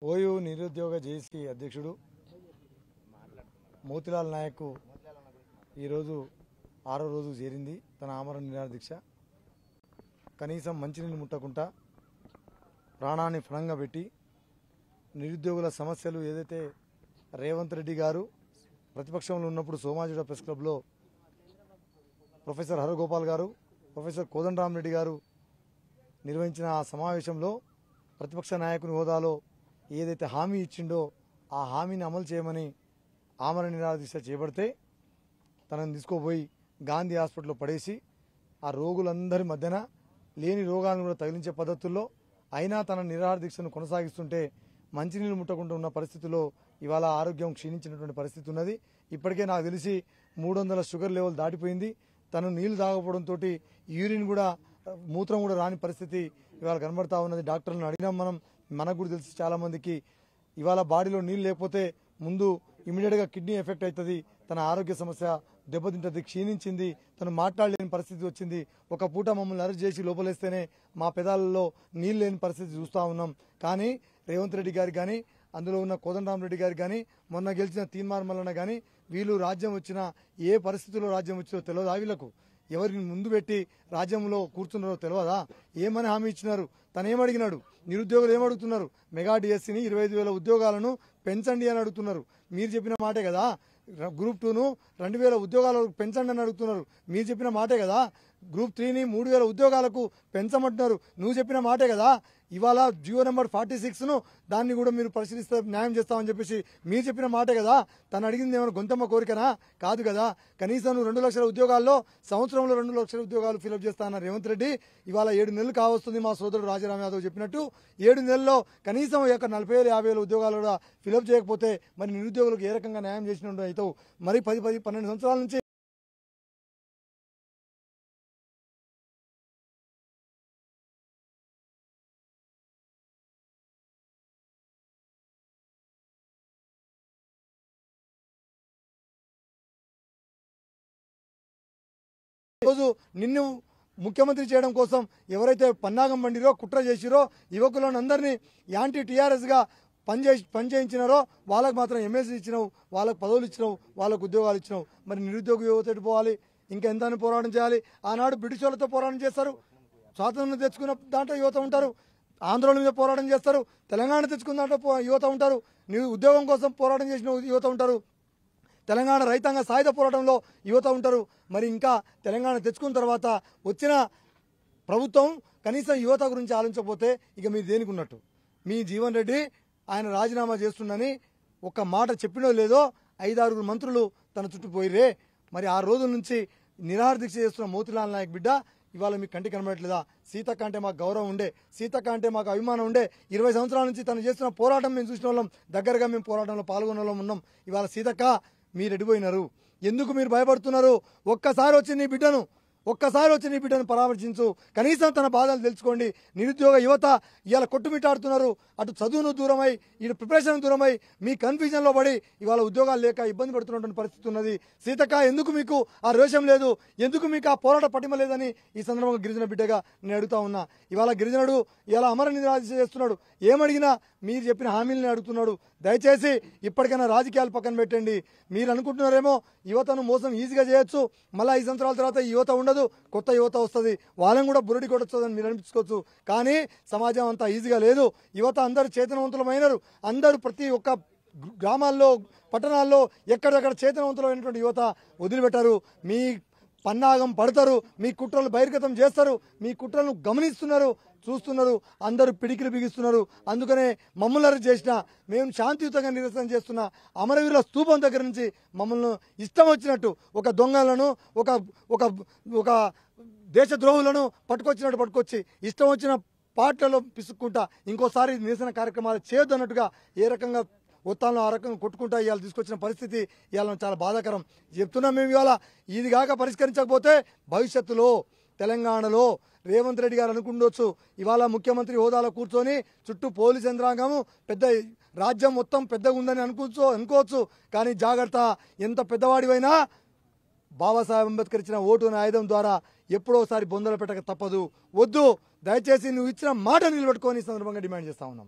OU నిరుద్యోగ JAC అధ్యక్షుడు మోతిలాల్ నాయక్ ఈరోజు 6వ రోజు చేరింది తన ఆమరణ నిరాహార దీక్ష. కనీసం మంచినీళ్ళు ముట్టకుండా ప్రాణాన్ని ఫలంగా పెట్టి నిరుద్యోగుల సమస్యలు ఏదైతే రేవంత్ రెడ్డి గారు ప్రతిపక్షంలో ఉన్నప్పుడు సోమాజిగూడ ప్రెస్ క్లబ్లో ప్రొఫెసర్ హరగోపాల్ గారు, ప్రొఫెసర్ కోదండరామిరెడ్డి గారు నిర్వహించిన ఆ సమావేశంలో ప్రతిపక్ష నాయకుని హోదాలో ఏదైతే హామీ ఇచ్చిండో ఆ హామీని అమలు చేయమని ఆమరణ నిరాహార దీక్ష చేపడితే తనను తీసుకుపోయి గాంధీ హాస్పిటల్లో పడేసి ఆ రోగులందరి మధ్యన లేని రోగాలను కూడా తగిలించే పద్ధతుల్లో అయినా తన నిరాహార దీక్షను కొనసాగిస్తుంటే మంచినీళ్ళు ముట్టకుండా ఉన్న పరిస్థితుల్లో ఇవాళ ఆరోగ్యం క్షీణించినటువంటి పరిస్థితి ఉన్నది. ఇప్పటికే నాకు తెలిసి 300 షుగర్ లెవెల్ దాటిపోయింది. తను నీళ్లు తాగకపోవడంతో యూరిన్ కూడా మూత్రం కూడా రాని పరిస్థితి ఇవాళ కనబడతా ఉన్నది. డాక్టర్లను అడిగినాం మనకు కూడా తెలిసి చాలా మందికి ఇవాళ బాడీలో నీళ్ళు లేకపోతే ముందు ఇమీడియట్గా కిడ్నీ ఎఫెక్ట్ అవుతుంది, తన ఆరోగ్య సమస్య దెబ్బతింటది, క్షీణించింది, తను మాట్లాడలేని పరిస్థితి వచ్చింది. ఒక పూట మమ్మల్ని అరెస్ట్ చేసి లోపలేస్తేనే మా పెదాలలో నీళ్ళు లేని పరిస్థితి చూస్తూ ఉన్నాం. కానీ రేవంత్ రెడ్డి గారికి కానీ అందులో ఉన్న కోదండరామిరెడ్డి గారికి కానీ మొన్న గెలిచిన తీన్మార్ మల్లన్న కానీ వీళ్ళు రాజ్యం వచ్చినా ఏ పరిస్థితుల్లో రాజ్యం వచ్చినో తెలియదు. వీళ్ళకు ఎవరిని ముందు పెట్టి రాజ్యంలో కూర్చున్నారో తెలియదా? ఏమని హామీ ఇచ్చినారు? తను ఏమడిగినాడు? నిరుద్యోగులు ఏమడుగుతున్నారు? మెగా డిఎస్సిని 25,000 ఉద్యోగాలను పెంచండి అని అడుగుతున్నారు. మీరు చెప్పిన మాటే కదా. గ్రూప్ 2ను 2,000 ఉద్యోగాలకు పెంచండి అని అడుగుతున్నారు. మీరు చెప్పిన మాటే కదా. గ్రూప్ 3ని 3,000 ఉద్యోగాలకు పెంచమంటున్నారు. నువ్వు చెప్పిన మాటే కదా. ఇవాళ జియో నెంబర్ 46ను దాన్ని కూడా మీరు పరిశీలిస్తే న్యాయం చేస్తామని చెప్పేసి మీరు చెప్పిన మాటే కదా. తను అడిగింది ఏమైనా గొంతమ్మ కోరికనా? కాదు కదా. కనీసం నువ్వు 2 లక్షల ఉద్యోగాల్లో సంవత్సరంలో 2 లక్షల ఉద్యోగాలు ఫిలప్ చేస్తానన్న రేవంత్ రెడ్డి ఇవాళ 7 నెలలు కావస్తుంది. మా సోదరుడు రాజారాం యాదవ్ చెప్పినట్టు 7 నెలల్లో కనీసం 40,000 50,000 ఉద్యోగాలు కూడా ఫిలప్ చేయకపోతే మరి నిరుద్యోగులకు ఏ రకంగా న్యాయం చేసినట్టు అవుతావు? మరి 10-12 సంవత్సరాల నుంచి రోజు నిన్ను ముఖ్యమంత్రి చేయడం కోసం ఎవరైతే పన్నాగం పండిరో కుట్ర చేసిరో యువకులను అందరినీ యాంటీ టీఆర్ఎస్ గా పనిచేయించినారో వాళ్ళకు మాత్రం ఎమ్మెల్సీ ఇచ్చినావు, వాళ్ళకు పదవులు ఇచ్చినావు, వాళ్ళకు ఉద్యోగాలు ఇచ్చినావు. మరి నిరుద్యోగ యువత ఎటు పోవాలి? ఇంకా ఎంత పోరాటం చేయాలి? ఆనాడు బ్రిటిష్ వాళ్ళతో పోరాటం చేస్తారు, స్వాతంత్రం తెచ్చుకున్న దాంట్లో యువత ఉంటారు. ఆంధ్రోళన మీద పోరాటం చేస్తారు, తెలంగాణ తెచ్చుకున్న దాంట్లో యువత ఉంటారు. ఉద్యోగం కోసం పోరాటం చేసిన యువత ఉంటారు. తెలంగాణ రైతాంగ సాయుధ పోరాటంలో యువత ఉంటారు. మరి ఇంకా తెలంగాణ తెచ్చుకున్న తర్వాత వచ్చిన ప్రభుత్వం కనీసం యువత గురించి ఆలోచించకపోతే ఇక మీరు దేనికి ఉన్నట్టు? మీ జీవన్ రెడ్డి ఆయన రాజీనామా చేస్తుండని ఒక్క మాట చెప్పినో లేదో 5-6 మంత్రులు తన చుట్టూ పోయిరే. మరి 6 రోజుల నుంచి నిరాహార దీక్ష చేస్తున్న మోతిలాల్ నాయక్ బిడ్డ ఇవాళ మీకు కంటికి కనబడట్లేదా? సీతక్క అంటే మాకు గౌరవం ఉండే, సీతక్క అంటే మాకు అభిమానం ఉండే. 20 సంవత్సరాల నుంచి తను చేస్తున్న పోరాటం మేము చూసిన వాళ్ళం, దగ్గరగా మేము పోరాటంలో పాల్గొన్న వాళ్ళం ఉన్నాం. ఇవాళ సీతక్క మీరు ఎడిపోయినారు. ఎందుకు మీరు భయపడుతున్నారు? ఒక్కసారి వచ్చి నీ బిడ్డను పరామర్శించు. కనీసం తన బాధలు తెలుసుకోండి. నిరుద్యోగ యువత ఇవాళ కొట్టుమిట్టాడుతున్నారు. అటు చదువును దూరమై ఇటు ప్రిపరేషన్ దూరమై మీ కన్ఫ్యూజన్లో పడి ఇవాళ ఉద్యోగాలు లేక ఇబ్బంది పడుతున్నటువంటి పరిస్థితి ఉన్నది. సీతక్క ఎందుకు మీకు ఆ రోషం లేదు? ఎందుకు మీకు ఆ పోరాట పటిమ లేదని ఈ సందర్భంగా గిరిజన బిడ్డగా నేను అడుగుతా ఉన్నా. ఇవాళ గిరిజనుడు ఇలా అమర నిరాహార దీక్ష చేస్తున్నాడు. ఏమడిగినా మీరు చెప్పిన హామీలను అడుగుతున్నాడు. దయచేసి ఇప్పటికైనా రాజకీయాలు పక్కన పెట్టండి. మీరు అనుకుంటున్నారేమో యువతను మోసం ఈజీగా చేయొచ్చు, మళ్ళీ 5 సంవత్సరాల తర్వాత ఈ యువత ఉండదు, కొత్త యువత వస్తుంది, వాళ్ళని కూడా బురడి కొట్టొచ్చని మీరు అనిపించుకోవచ్చు. కానీ సమాజం అంతా ఈజీగా లేదు. యువత అందరూ చైతన్యవంతులమైనరు. అందరూ ప్రతి ఒక్క గ్రామాల్లో పట్టణాల్లో ఎక్కడెక్కడ చైతన్యవంతులైనటువంటి యువత వదిలిపెట్టారు. మీ పన్నాగం పడతారు, మీ కుట్రలు బహిర్గతం చేస్తారు, మీ కుట్రలను గమనిస్తున్నారు, చూస్తున్నారు, అందరూ పిడికిలు బిగిస్తున్నారు. అందుకనే మమ్మల్ని అరెస్ట్ చేసిన మేము శాంతియుతంగా నిరసన చేస్తున్న అమరవీరుల స్తూపం దగ్గర నుంచి మమ్మల్ని ఇష్టం వచ్చినట్టు ఒక దొంగలను ఒక దేశద్రోహులను పట్టుకొచ్చి ఇష్టం వచ్చిన పాటలలో పిసుక్కుంటా ఇంకోసారి నిరసన కార్యక్రమాలు చేయొద్దు అన్నట్టుగా ఏ రకంగా ఒత్తాలను ఆ రకంగా కొట్టుకుంటా ఇవాళ తీసుకొచ్చిన పరిస్థితి ఇవాళ చాలా బాధాకరం. చెప్తున్నాం మేము ఇవాళ ఇది కాక పరిష్కరించకపోతే భవిష్యత్తులో తెలంగాణలో రేవంత్ రెడ్డి గారు అనుకుండొచ్చు ఇవాళ ముఖ్యమంత్రి హోదాలో కూర్చొని చుట్టూ పోలీస్ యంత్రాంగము పెద్ద రాజ్యం మొత్తం పెద్దగా ఉందని అనుకోవచ్చు. కానీ జాగ్రత్త, ఎంత పెద్దవాడివైనా బాబాసాహెబ్ అంబేద్కర్ ఇచ్చిన ఓటు అనే ఆయుధం ద్వారా ఎప్పుడోసారి బొందలు పెట్టక తప్పదు. వద్దు, దయచేసి నువ్వు ఇచ్చిన మాట నిలబెట్టుకొని ఈ సందర్భంగా డిమాండ్ చేస్తా ఉన్నాం.